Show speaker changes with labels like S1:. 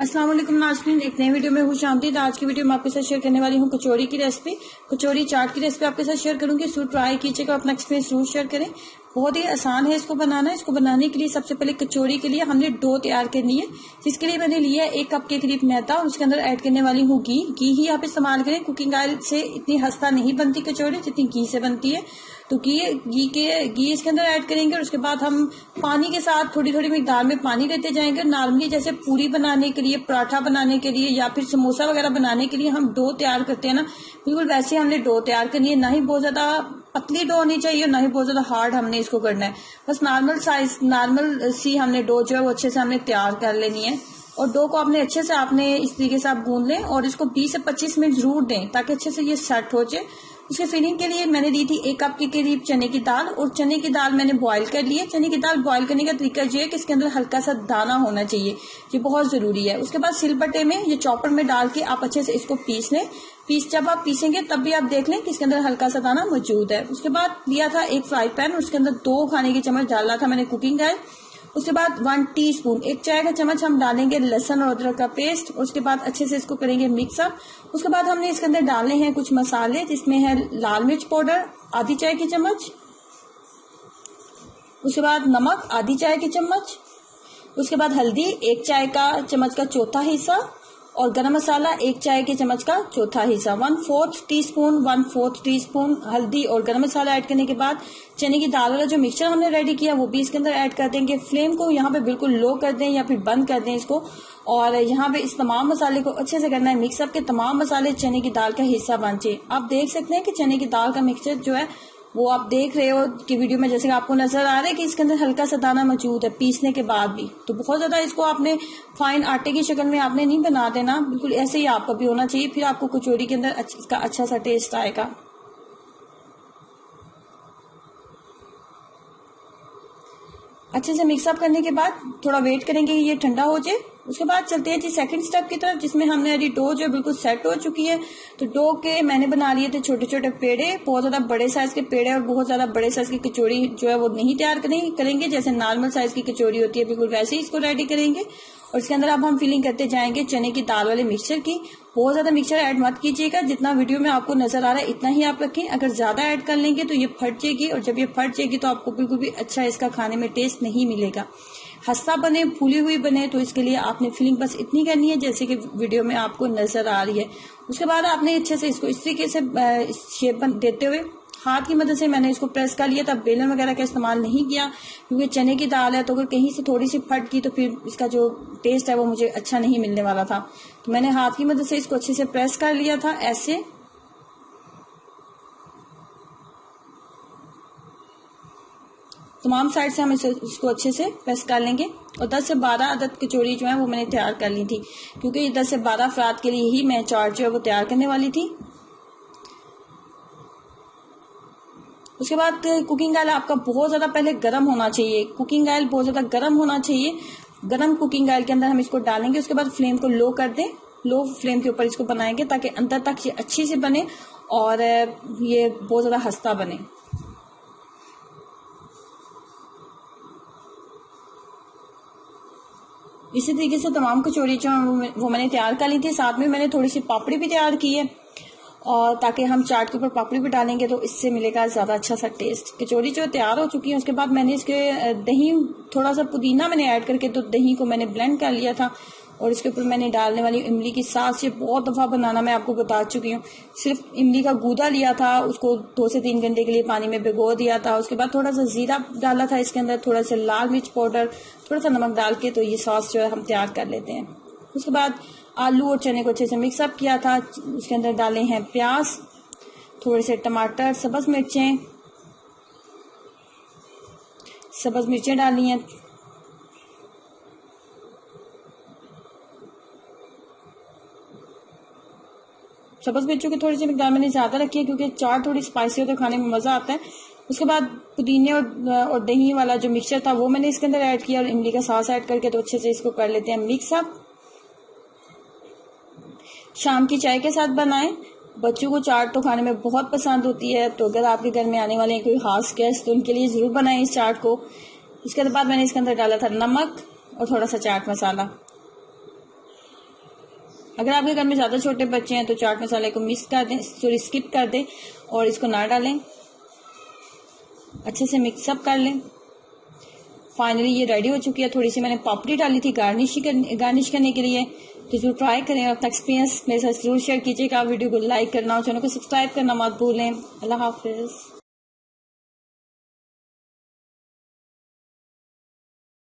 S1: अस्सलाम वालेकुम नाज़रीन, एक नई वीडियो में खुशामदीद। आज की वीडियो में आपके साथ शेयर करने वाली हूँ कचौरी की रेसिपी, कचौरी चाट की रेसिपी आपके साथ शेयर करूंगी। इसको ट्राई कीजिएगा, अपना एक्सपीरियंस जरूर शेयर करें। बहुत ही आसान है इसको बनाना। इसको बनाने के लिए सबसे पहले कचौरी के लिए हमने डो तैयार करनी है, जिसके लिए मैंने लिया 1 कप के करीब मैदा और उसके अंदर ऐड करने वाली हूँ घी। घी ही आप इस्तेमाल करें, कुकिंग ऑयल से इतनी हस्ता नहीं बनती कचौरी जितनी घी से बनती है। तो घी इसके अंदर ऐड करेंगे और उसके बाद हम पानी के साथ थोड़ी थोड़ी मिकदार में पानी लेते जाएंगे। नॉर्मली जैसे पूरी बनाने के लिए, पराठा बनाने के लिए या फिर समोसा वगैरह बनाने के लिए हम डो तैयार करते हैं ना, बिल्कुल वैसे हमने डो तैयार करनी है। ना ही बहुत ज्यादा पतली डो होनी चाहिए, ना ही बहुत ज्यादा हार्ड हमने इसको करना है। बस नॉर्मल सी हमने डो जो है वो अच्छे से हमने तैयार कर लेनी है। और डो को आपने अच्छे से आपने इस तरीके से आप गूंद लें और इसको 20 से 25 मिनट जरूर दें ताकि अच्छे से ये सेट हो जाए। उसके फिलिंग के लिए मैंने दी थी 1 कप के करीब चने की दाल, और चने की दाल मैंने बॉईल कर ली है। चने की दाल बॉईल करने का तरीका ये है कि इसके अंदर हल्का सा दाना होना चाहिए, ये बहुत जरूरी है। उसके बाद सिलबट्टे में ये चॉपर में डाल के आप अच्छे से इसको पीस लें। जब आप पीसेंगे तब भी आप देख लें कि इसके अंदर हल्का सा दाना मौजूद है। उसके बाद लिया था 1 फ्राई पैन, उसके अंदर 2 खाने के चम्मच डाला था मैंने कुकिंग ऑयल। उसके बाद 1 टीस्पून, 1 चाय का चम्मच हम डालेंगे लहसुन और अदरक का पेस्ट। उसके बाद अच्छे से इसको करेंगे मिक्सअप। उसके बाद हमने इसके अंदर डालने हैं कुछ मसाले, जिसमें है लाल मिर्च पाउडर आधी चाय की चम्मच, उसके बाद नमक आधी चाय की चम्मच, उसके बाद हल्दी 1 चाय का चम्मच का चौथा हिस्सा, और गरम मसाला 1 चाय के चम्मच का चौथा हिस्सा। 1/4 टीस्पून हल्दी और गरम मसाला ऐड करने के बाद चने की दाल वाला जो मिक्सचर हमने रेडी किया वो भी इसके अंदर ऐड कर देंगे। फ्लेम को यहाँ पे बिल्कुल लो कर दें या फिर बंद कर दें इसको, और यहाँ पे इस तमाम मसाले को अच्छे से करना है मिक्सअप के तमाम मसाले चने की दाल का हिस्सा बन जाए। आप देख सकते हैं कि चने की दाल का मिक्सचर जो है वो आप देख रहे हो कि वीडियो में जैसे आपको नजर आ रहा है कि इसके अंदर हल्का सा दाना मौजूद है पीसने के बाद भी। तो बहुत ज्यादा इसको आपने फाइन आटे की शक्ल में आपने नहीं बना देना, बिल्कुल ऐसे ही आपका भी होना चाहिए, फिर आपको कचौरी के अंदर इसका अच्छा सा टेस्ट आएगा। अच्छे से मिक्सअप करने के बाद थोड़ा वेट करेंगे ये ठंडा हो जाए। उसके बाद चलते हैं जी सेकंड स्टेप की तरफ, जिसमें हमने अभी डो जो बिल्कुल सेट हो चुकी है। तो डो के मैंने बना लिए थे छोटे छोटे पेड़े, बहुत ज्यादा बड़े साइज के पेड़े, और बहुत ज्यादा बड़े साइज की कचौड़ी जो है वो नहीं तैयार करेंगे। जैसे नॉर्मल साइज की कचौड़ी होती है बिल्कुल वैसे ही इसको रेडी करेंगे। और इसके अंदर अब हम फिलिंग करते जाएंगे चने की दाल वाले मिक्सचर की। बहुत ज्यादा मिक्सचर ऐड मत कीजिएगा, जितना वीडियो में आपको नजर आ रहा है इतना ही आप रखें। अगर ज्यादा ऐड कर लेंगे तो ये फट जाएगी, और जब ये फट जाएगी तो आपको बिल्कुल भी अच्छा इसका खाने में टेस्ट नहीं मिलेगा। हस्ता बने, फूली हुई बने, तो इसके लिए आपने फिलिंग बस इतनी करनी है जैसे कि वीडियो में आपको नजर आ रही है। उसके बाद आपने अच्छे से इसको इस तरीके से शेप देते हुए हाथ की मदद से मैंने इसको प्रेस कर लिया था। बेलन वगैरह का इस्तेमाल नहीं किया क्योंकि चने की दाल है, तो अगर कहीं से थोड़ी सी फट गई तो फिर इसका जो टेस्ट है वो मुझे अच्छा नहीं मिलने वाला था। तो मैंने हाथ की मदद से इसको अच्छे से प्रेस कर लिया था ऐसे। तमाम साइड से हम इसको अच्छे से प्रेस कर लेंगे। और 10 से 12 अदद कचौरी जो है वो मैंने तैयार कर ली थी, क्योंकि 10 से 12 अफराद के लिए ही मैं चाट जो है वो तैयार करने वाली थी। उसके बाद कुकिंग ऑयल आपका बहुत ज्यादा पहले गर्म होना चाहिए। कुकिंग ऑयल बहुत ज्यादा गर्म होना चाहिए। गर्म कुकिंग ऑयल के अंदर हम इसको डालेंगे। उसके बाद फ्लेम को लो कर दें, लो फ्लेम के ऊपर इसको बनाएंगे ताकि अंदर तक ये अच्छी से बने और ये बहुत ज्यादा हस्ता बने। इसी तरीके से तमाम कचौरी जो वो मैंने तैयार कर ली थी। साथ में मैंने थोड़ी सी पापड़ी भी तैयार की है, और ताकि हम चाट के ऊपर पापड़ी भी डालेंगे तो इससे मिलेगा ज्यादा अच्छा सा टेस्ट। कचौरी जो तैयार हो चुकी है उसके बाद मैंने इसके दही, थोड़ा सा पुदीना मैंने ऐड करके तो दही को मैंने ब्लेंड कर लिया था, और इसके ऊपर मैंने डालने वाली इमली की सास। ये बहुत दफा बनाना मैं आपको बता चुकी हूँ। सिर्फ इमली का गूदा लिया था, उसको 2 से 3 घंटे के लिए पानी में भिगो दिया था। उसके बाद थोड़ा सा जीरा डाला था इसके अंदर, थोड़ा सा लाल मिर्च पाउडर, थोड़ा सा नमक डाल के तो ये सॉस जो है हम तैयार कर लेते हैं। उसके बाद आलू और चने को अच्छे से मिक्सअप किया था। उसके अंदर डाले हैं प्याज, थोड़े से टमाटर, सब्ज मिर्चें डाली हैं। सब्ज मिर्चों की थोड़ी सी मिकदार मैंने ज्यादा रखी है क्योंकि चाट थोड़ी स्पाइसी हो तो खाने में मजा आता है। उसके बाद पुदीने और दही वाला जो मिक्सचर था वो मैंने इसके अंदर ऐड किया, और इमली का सॉस ऐड करके तो अच्छे से इसको कर लेते हैं मिक्सअप। शाम की चाय के साथ बनाएं। बच्चों को चाट तो खाने में बहुत पसंद होती है, तो अगर आपके घर में आने वाले हैं कोई खास गेस्ट तो उनके लिए जरूर बनाएं इस चाट को। उसके बाद मैंने इसके अंदर डाला था नमक और थोड़ा सा चाट मसाला। अगर आपके घर में ज़्यादा छोटे बच्चे हैं तो चाट मसाले को मिक्स कर दें, सॉरी स्किप कर दें और इसको ना डालें, अच्छे से मिक्सअप कर लें। फाइनली ये रेडी हो चुकी है। थोड़ी सी मैंने पापड़ी डाली थी गार्निश करने के लिए। तो जरूर ट्राई करें, अपना एक्सपीरियंस मेरे साथ जरूर शेयर कीजिएगा। वीडियो को लाइक करना और चैनल को सब्सक्राइब करना मत भूलें। अल्लाह हाफिज़।